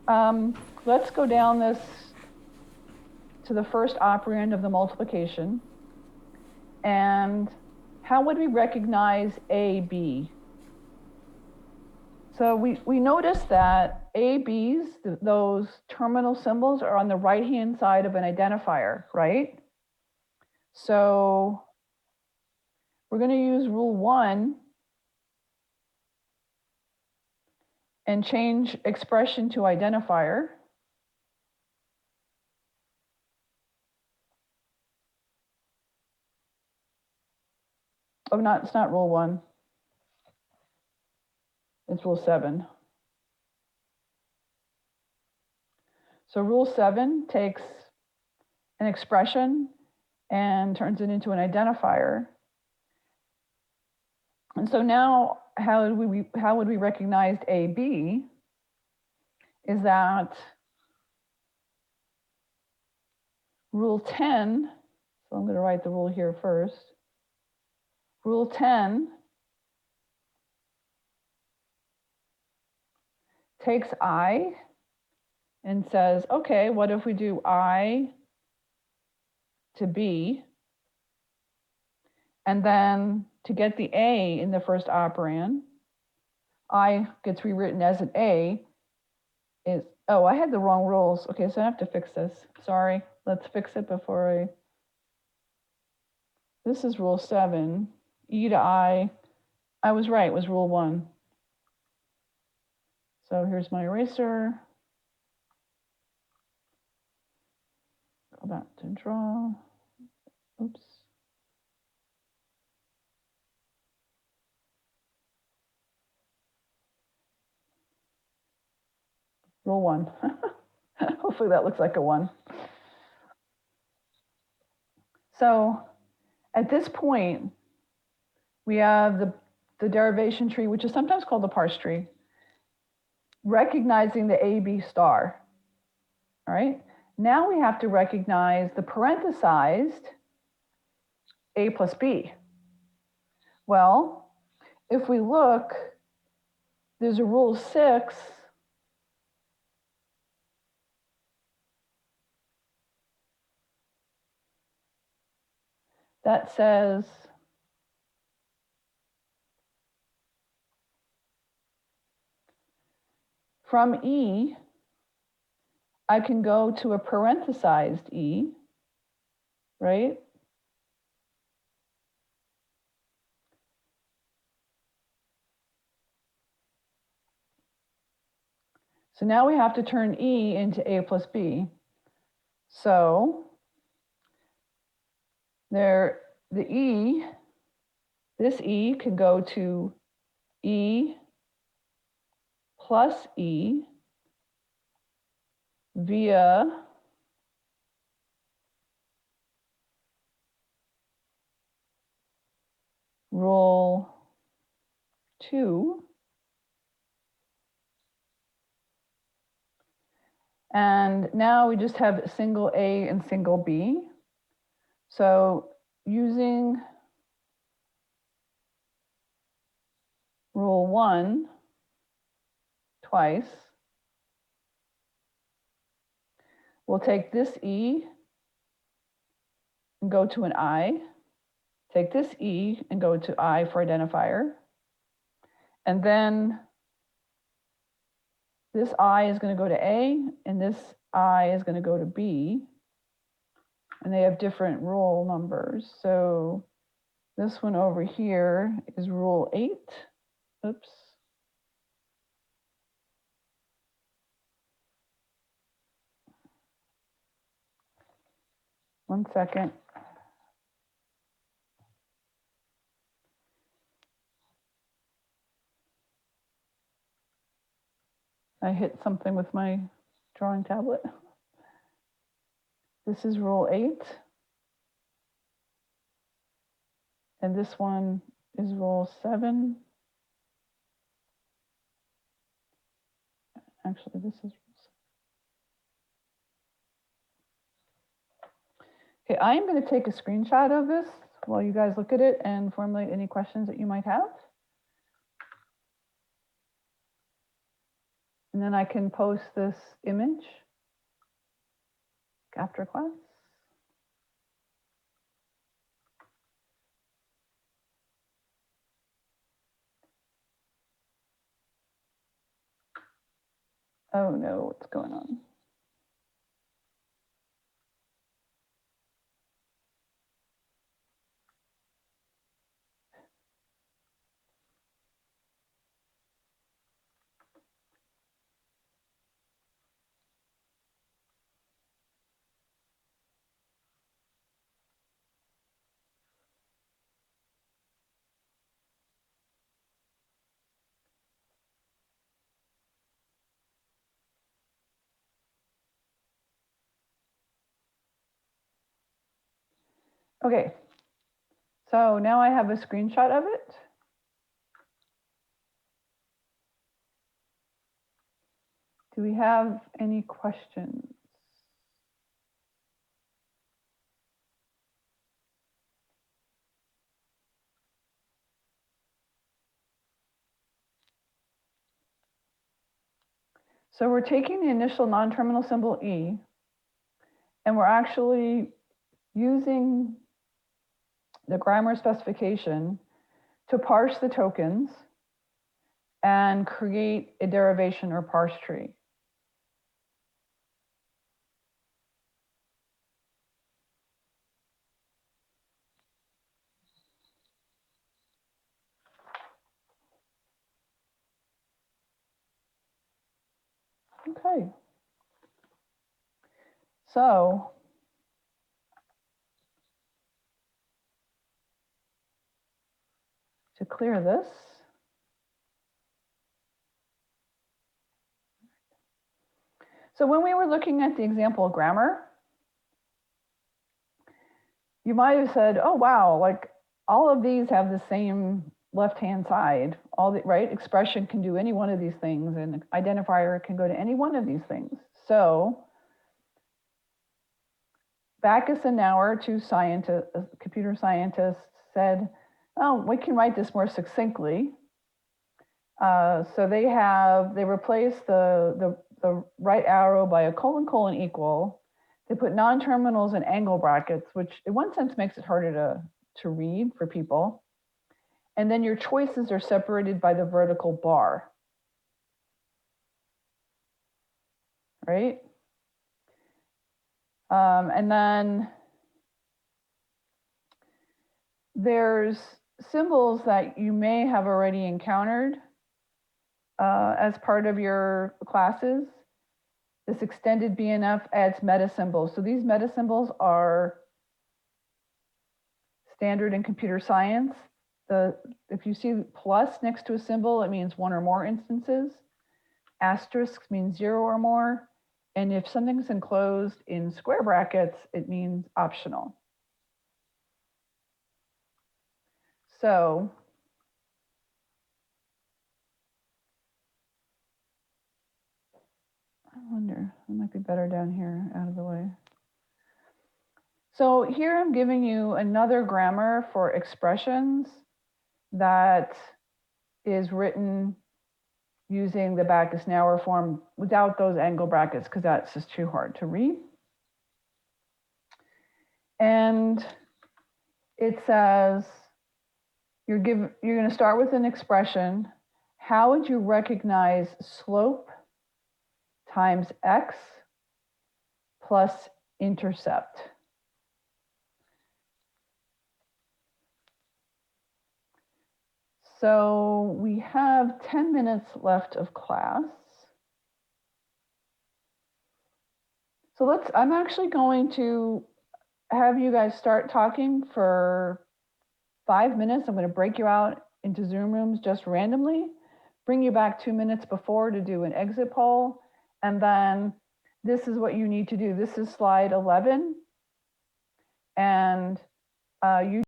let's go down this to the first operand of the multiplication. And how would we recognize A, B? So we notice that A, B's, those terminal symbols are on the right-hand side of an identifier, right? So we're going to use rule 1 and change expression to identifier. Oh, it's not rule 1. It's rule 7. So rule 7 takes an expression and turns it into an identifier. And so now how would we recognize AB is that rule 10, so I'm going to write the rule here first. Rule 10 takes I and says, okay, what if we do I to B? And then to get the A in the first operand, I gets rewritten as an A is, oh, I had the wrong rules. Okay, so I have to fix this. Sorry, let's fix it before I, this is rule 7, E to I was right, it was rule 1. So here's my eraser. Go back to draw. Oops. Rule 1. Hopefully that looks like a 1. So at this point, we have the derivation tree, which is sometimes called the parse tree, recognizing the AB star. All right. Now we have to recognize the parenthesized A plus B. Well, if we look, there's a rule 6 that says from E, I can go to a parenthesized E, right? So now we have to turn E into A plus B. So there, the E, this E can go to E plus E via rule 2. And now we just have single A and single B. So using rule 1 twice, we'll take this E and go to an I, take this E and go to I for identifier. And then this I is going to go to A, and this I is going to go to B. And they have different rule numbers. So this one over here is rule 8. Oops. One second. I hit something with my drawing tablet. This is rule 8. And this one is rule 7. Actually, this is rule 7. Okay, I am going to take a screenshot of this while you guys look at it and formulate any questions that you might have. And then I can post this image after class. Oh no, what's going on? Okay, so now I have a screenshot of it. Do we have any questions? So we're taking the initial non-terminal symbol E, and we're actually using the grammar specification to parse the tokens and create a derivation or parse tree. Okay. So to clear this, so when we were looking at the example grammar, you might have said, oh, wow, like all of these have the same left-hand side. All the right expression can do any one of these things, and identifier can go to any one of these things. So Backus and Nauer, two computer scientists, said, oh, we can write this more succinctly. So they replaced the right arrow by a colon equal. They put non-terminals in angle brackets, which in one sense makes it harder to read for people. And then your choices are separated by the vertical bar, right? And then there's symbols that you may have already encountered as part of your classes. This extended BNF adds meta symbols. So these meta symbols are standard in computer science. If you see plus next to a symbol, it means one or more instances. Asterisk means 0 or more. And if something's enclosed in square brackets, it means optional. So I wonder, it might be better down here, out of the way. So here I'm giving you another grammar for expressions that is written using the Backus-Nauer form without those angle brackets, because that's just too hard to read. And it says, you're going to start with an expression. How would you recognize slope times x plus intercept? So we have 10 minutes left of class. So I'm actually going to have you guys start talking for 5 minutes. I'm going to break you out into Zoom rooms just randomly, bring you back 2 minutes before to do an exit poll. And then this is what you need to do. This is slide 11. And you